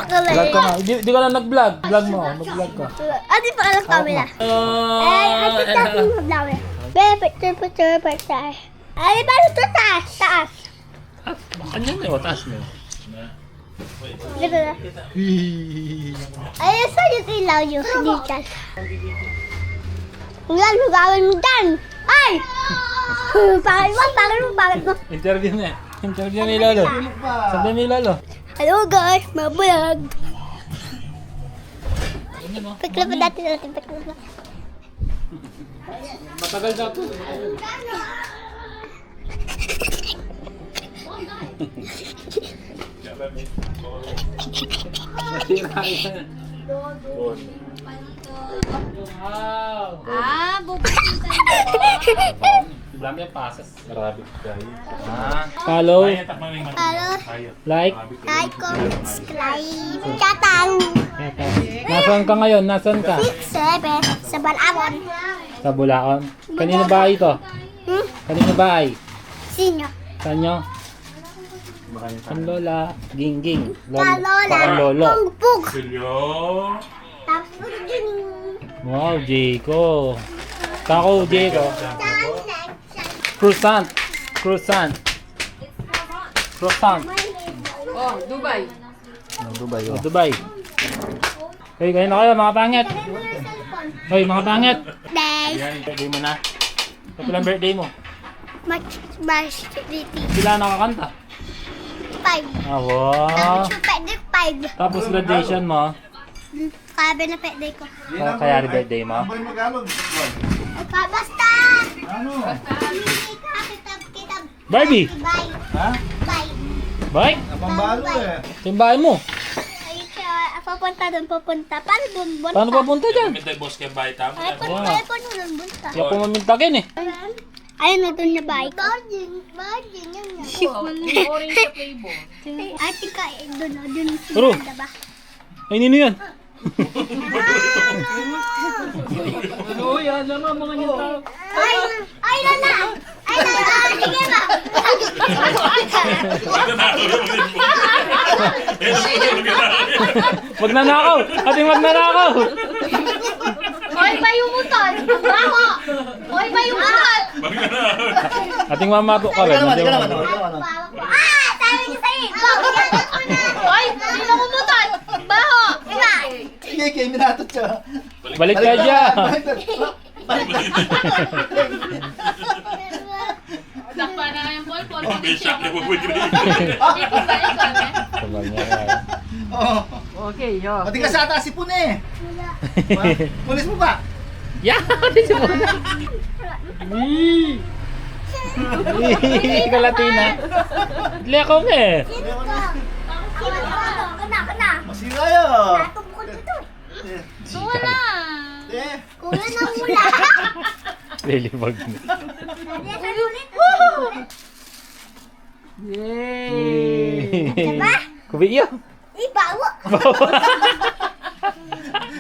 chocolate. Vlog ka nga. Di ka na nag-vlog. Vlog mo. Mag-vlog ka. Adi pa alam kami na. Ay, adi pa alam kami. Picture. Ay, paano ito taas? Taas. Ano yun? O, taas mo. Dito na. Ay, saan yung ilaw nyo? Dito. Yan, gawin mo dyan. Ay! Pangit mo. Interview na. Interview ni Lolo. Sabi ni Lolo. Hello guys, mabulag. Pagkala pa natin. Matagal na po. Wow! Bubukitan Dami ang pasas. Marami kayo. Follow. Like. comment, subscribe. Katang. Nasaan ka ngayon? Nasaan ka? 6-7 sa Balabon. Sa Bulacan. Kanino bahay ito? Kanino bahay? Sino? Kanyo? Ang lola. Gingging. Lola. Ang lolo. Pugpug. Tapos din. Wow, Jayco. Kako, Jayco. Croissant. Croissant. Croissant. Oh, Dubai. Dubai. Oh, Dubai. Hey, kayo na kayo, mga pangit. Hoy, mga pangit. Days. Birthday mo na. Ito lang birthday mo. March Sila nakakanta. 5. Ah, wow. Tapos yung pwede 5. Tapos graduation mo. Sabi na pwede ko. Kaya rin birthday mo. Basta! Ano? Kitab. Barbie! Bye. Ha? Bye. Bike? Napambalo eh. Ito yung bahay mo. Ay, papunta doon, papunta. Paano doon, bunta? Paano papunta dyan? Ay, paano doon, bunta? Kaya pumamintagin eh. Ayun na doon na bike. Barding, yun na. Orange sa flavor. Ate ka, doon, doon. Pero, ay nino yan? Ano yan? Ano mga niya tao? Ay, Lana! Ay, Lana! Sige ba? Magnanakaw! Ating magnanakaw! Hoy, payumuton! Baho! Hoy, payumuton! Ating mamato ka rin. Ikaw naman. Ah! Sabi niyo sa'yo! Bigyan ko na! Hoy! Sino kumutot? Baho! Iba! Sige, kayo minatot siya. Balik ka dyan! Dakpa na kayong ball. Sabag niya. Oo. Okay, yo. Pati ka sa atas si Pune. Pulis mo ba? Yeah! Ate si Mona! Kalatina. Dili ako eh. Kana! Masira yun. Natubukod ito. Wala. Eh. Kuya na mula. Lilibag na. Yay! Diba? Kubiyo. Ibawo.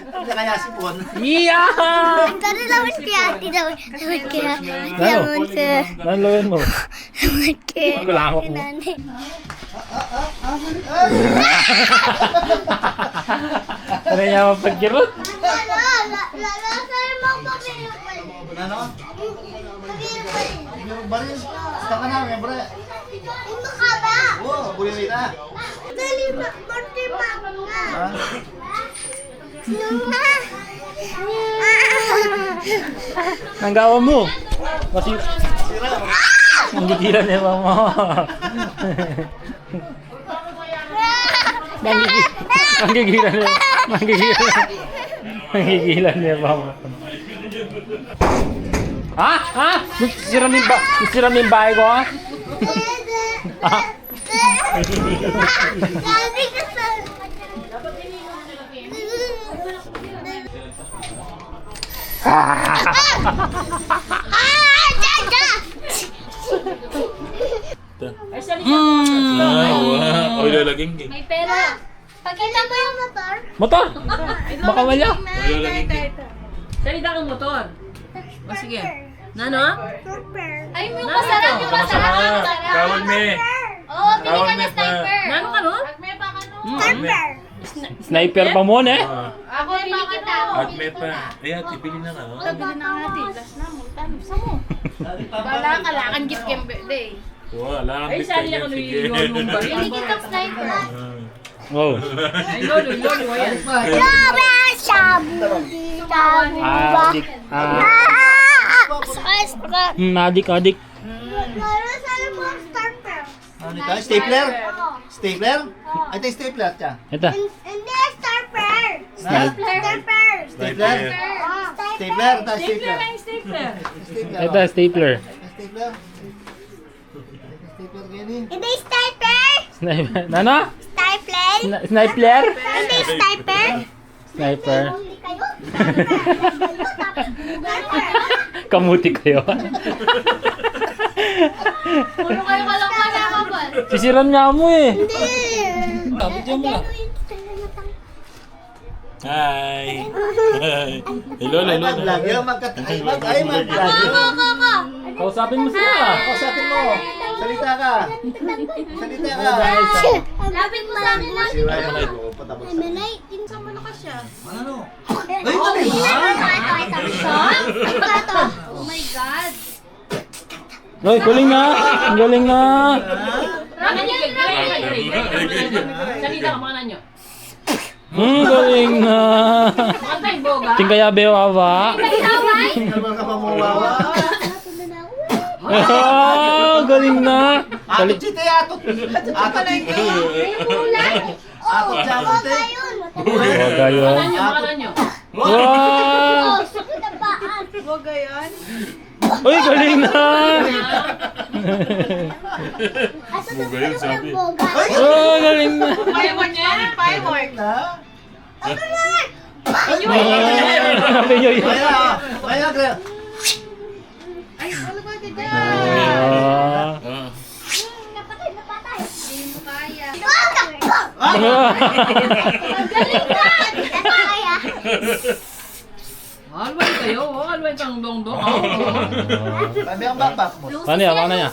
Hindi kaya si Pun. Yeah! Tara lawan kaya. Lawan kaya. Ano? Lawan kaya. Nanloyan mo. Lawan kaya. Kulangok mo. Nanay. Ano niya mapagkirot? Lala, sa'yo mo pabili. Ano? Pabili ko. Yung baril. Saka ka namin, bre. Ito ka ba? Oo, buli na. Dali ba? Birthday pa nga. Ha? Nunga. Nanggawa mo. Kasi Sira. nanggigilan niya mama. Nanggigilan niya. Nanggigilan niya mama. Ha? Ha? Sisiram yung bahay ko ha? Ha? Sabi ko sa... Jaja! Oy, lalaging eh. May pera. Pakita mo yung motor. Motor! Baka wala. Salita kang motor. O sige. Nano? Super. Ay, yung masarap, yung masarap. Kawal me. Oo, pili ka Kawal na me pa. sniper. Nano ka no? Super. Sniper pa mo eh. Ako, pili kita. At may pa. Ayan, tibili na nga. oh. Bili na nga natin. Last na mo. Tano, sa mo. Bala ka lang. Ang gift kembe. Day. Wala. Ay, sali ako nung baril. Pili kita sniper. Oh. Ay, lolo, ayan. Grabe! Shabu! Shabu! Adik. Adik. Lalo sana po ang starter. Ano ito? Stapler? Stapler? Ay, ito yung stapler siya. Ito. Hindi, starter! Stapler? Starter! Stapler? Stapler? Ito, stapler. Stapler. Stapler. Ito, stapler. Stapler. Stapler ganyan. Hindi, starter! Sniper. Ano? Starter! Sniper? Hindi, starter! Sniper. Hindi kayo? Kamuti kayo. Puro kayo kalakman na kapal. Sisiran nga mo eh. Hindi! Dapat yan mo. Hi. Hi. Hello, Ay, hello. mag-vlog yun. Ay, mag-vlog yun. Kausapin mo sila. Kausapin mo. Salita ka. Salita ka. Lapit mo sa akin lang. Si Ryan ay patapos. Manay, Sa mo na ka siya. Ano? Ay, galing ha? ito. Oh my God. Hoy, galing na. Ang galing na. Ramen yan. Salita ka mga nanyo. Galing na. Kantay, boga. Tingkaya bewawa. Naman ka pa mawawa. Galing na. Atot si te, atot. Atot si te. Atot siya, atot te. Huwag kayo. Mga nanyo. Wow! Huwag yan. Uy, galing na. Bugayon sabi. Oh, galing na. Firework yan. Firework. Na? Happy New Year. Kaya, kaya. Ay, ano ba dito? Ah. Hindi mo kaya. Alway kayo. Alway kang dong-dong. Sabi ang backpack mo. Paano yan? Paano yan?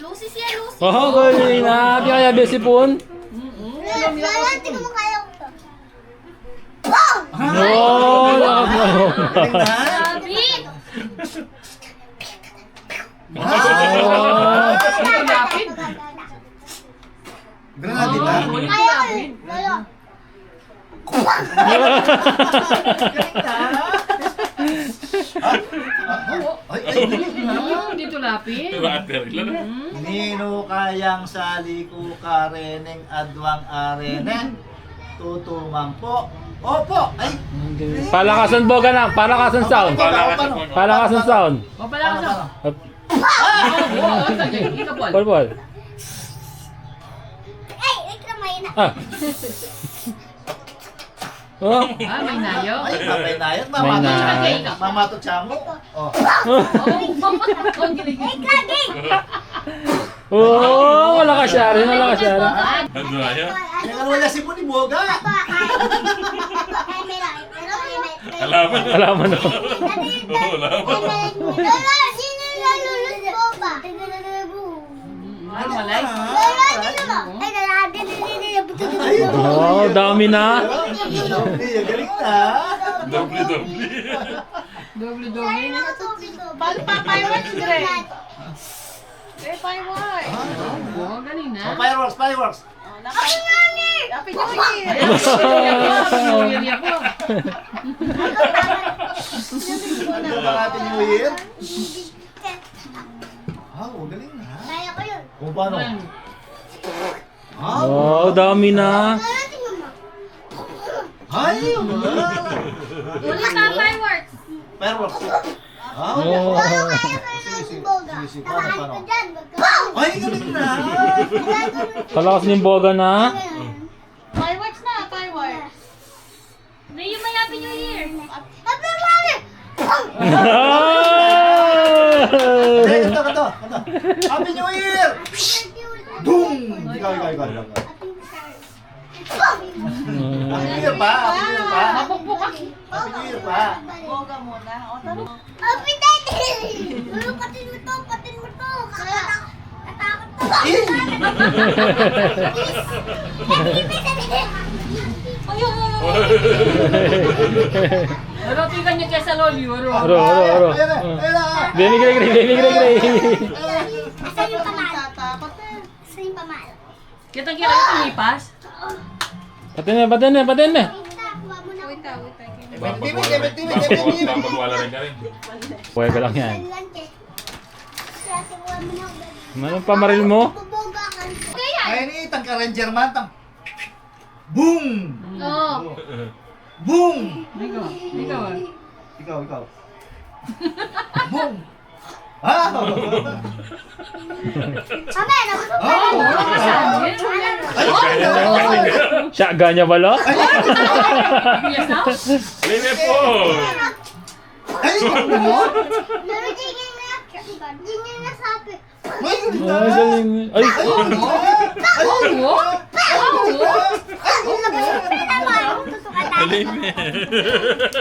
Lucy siya, Lucy. Oh, galing na. Di kaya besipon. Tingnan mo kaya ko to. Oh, nakakayo. Galing na. Sabi. Oh. Ito lapid. Granadita. Kaya ko yun. Lolo. Ay, galing na. Dito lapid. Water. Nino kayang sali ko kareneng adwang arene. Tutumang po. Opo. Ay. Palakasan boga na. Palakasan sound. Palakasan sound. O pala ka sa. Ikapol. Pol. Ay, ikaw may na. Ah. Oh. Ah, may nayo. Ay, mamay na yun. May na. Mamato chamo. Oh. Ang gilig. Oh, wala ka siya rin. Wala ka siya rin. Ano na yan? Yan ang wala si Muni Boga. Ay, may na. Pero may Alaman. Alaman na. Lolo, sino nalulus mo ba? Ano malay? Lolo, sino ba? Ay, nalagyan din. Oh, dami na. Galing na. Doble. Doble-doble na. Paano pa fireworks, Greg? Eh, firework. Oh, galing na. Oh, fireworks, fireworks. Happy New Year! Happy New Year. Ayun ako. Ano ba natin New Year? Oh, galing na. Kaya ko yun. Kung paano? Ah, Oh, dami na. Lolo, tingnan mo. ay, wala. Ulit na fireworks. Fireworks. Ah, Oh. Lolo, kaya ko yun ng boga. Sige, paano, Nakahan paano? ko dyan. Wag ka. Ay, galing na. Palakas ng boga na. Fireworks na, fireworks. Rio, may Happy New Year. Happy New Year! Hey, ito. Happy New Year! Boom! Ikaw. Happy New Year pa. Mapukpuk ka. Happy New Year pa. Boga muna. O, taro. Happy Daddy! Lolo, patin mo to. Katakot to. Eh! Happy Daddy! Nalotikan niya kaya sa loli. Oro. Aro. Baby Gray. Asan yung pamal? Tatakot eh. Asan yung pamal? Kitang-kita yung tumipas. Patin na. Kuha mo na. Babagwala rin ka rin. Buhay ka lang yan. Lante. Kasi kuha mo na. Anong pamaril mo? Bubuga ka. Kaya. Ay, ni tangkaran German tang. Boom! Oo. Boom! Ikaw. Ikaw ah. Ikaw. Boom! Ah! Kami, nabusog ka. Oh, wala ka sabi. Shotgun niya pala? Yes na? Lime po! Ay! Pero tingin na. Tingin na sabi. Ay! Ay, galing. Ay! Oh, Nabusog ka naman. Tutukan tayo. Lime!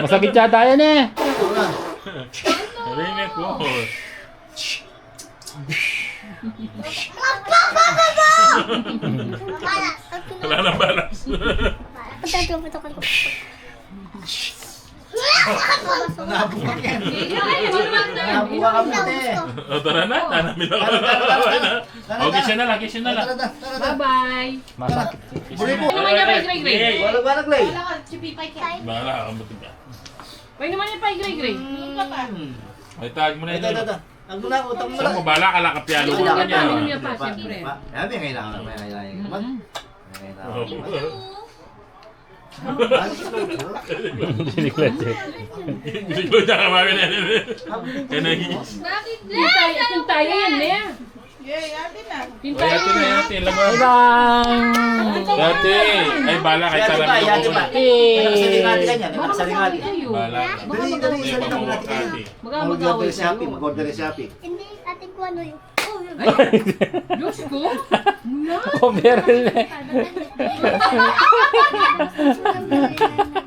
Masakit yata yan eh. Lime po! Balas. Wala nang balas. Pagkatutukan ko. Nabuka yan. Ay, wala na. Nabuka ka puti. O, tara na. Tanamin na. Okay, siya na lang. Tara. Bye-bye. Masakit. Buli po. Ano naman niya kay Gray? Wala Clay. Wala ka, chipipay ka. Bahala ka. Buti ba? Pwede naman niya kay Gray. Ay, tag mo na yun. Ito. Ang muna, utang mo Saan mo, bahala ka lang kapyalo ko Kailangan kanya. namin niya pa, siyempre. Sabi, kailangan naman. Siniklet eh. Hindi ko siya kamami na yun. Kaya naging... Bakit? Kung tayo yan eh. Yay, ate na. Yung Ay, tayo ate na ate. Laman. Bye! Ate. Ay, bahala kahit sa lamin Yati ko. ba? Eh! Nakasalingati ka niya. Baka Nakasalingati. magkawin kayo. Bahala ka. Baka Dali, magkawin May kayo. pamawak ka ate. Baka Mag-order magkawin si Shopee. kayo. Mag-order si Shopee. Hindi, ating ko ano yun. Diyos ko. No. Overall eh.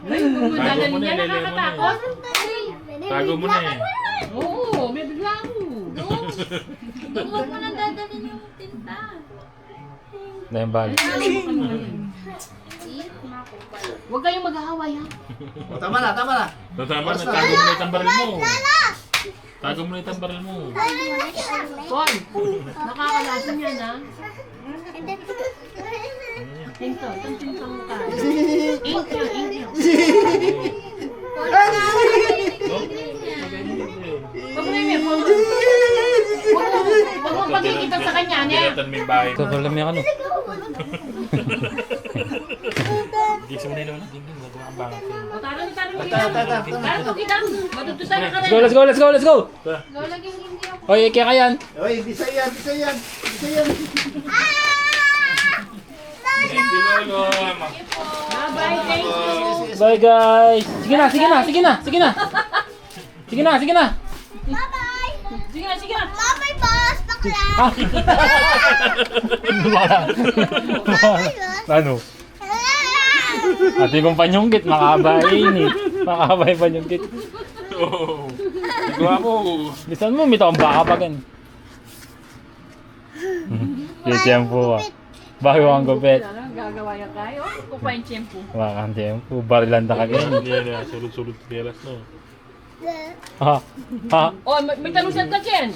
Ay, dadalhin niya, nakakatakot. Tago mo na eh. Oo, may bigla ako. Huwag mo nang dadalhin yung tinta. Na yung balik. Huwag kayong mag-aaway ha. O, tama na. Tama na. Tago mo na itang baril mo. Tago mo na itang baril mo. Paul, nakakalasin yan ha. Tinto, tinto mo ka. Ink yun. Huwag mo na yun, Paul. Huwag mong pagkikitan sa kanya, ne? Pinatan mo yung bahay. Ito pala may ano. Gisa mo na yun. Dingding, nagawa ang bangat yun. O, tarang kita. Tarang kita. Matutusan ka rin. Let's go! Lola, hindi ako. Oy, kaya yan. Oy, di sa yan. Thank you, Lolo. Bye-bye, thank you. Bye guys. Sige na. Sige na. Bye-bye! Sige na. Bye-bye, boss! Bakla! Ah. Ano? Ate kong panyunggit, makabain eh. Makabay panyunggit. Oo. Nagawa mo. Bisan mo, mito ang baka pa gan. Yung tiyempo ah. Bago ang gupit. Ano, gagawa yan kayo? Kupain tiyempo. Wakang tiyempo, barilan ta kagin. Yan na, sulod-sulod sa teras no. Ha? Ha? Oh, may talusan ka, Chen.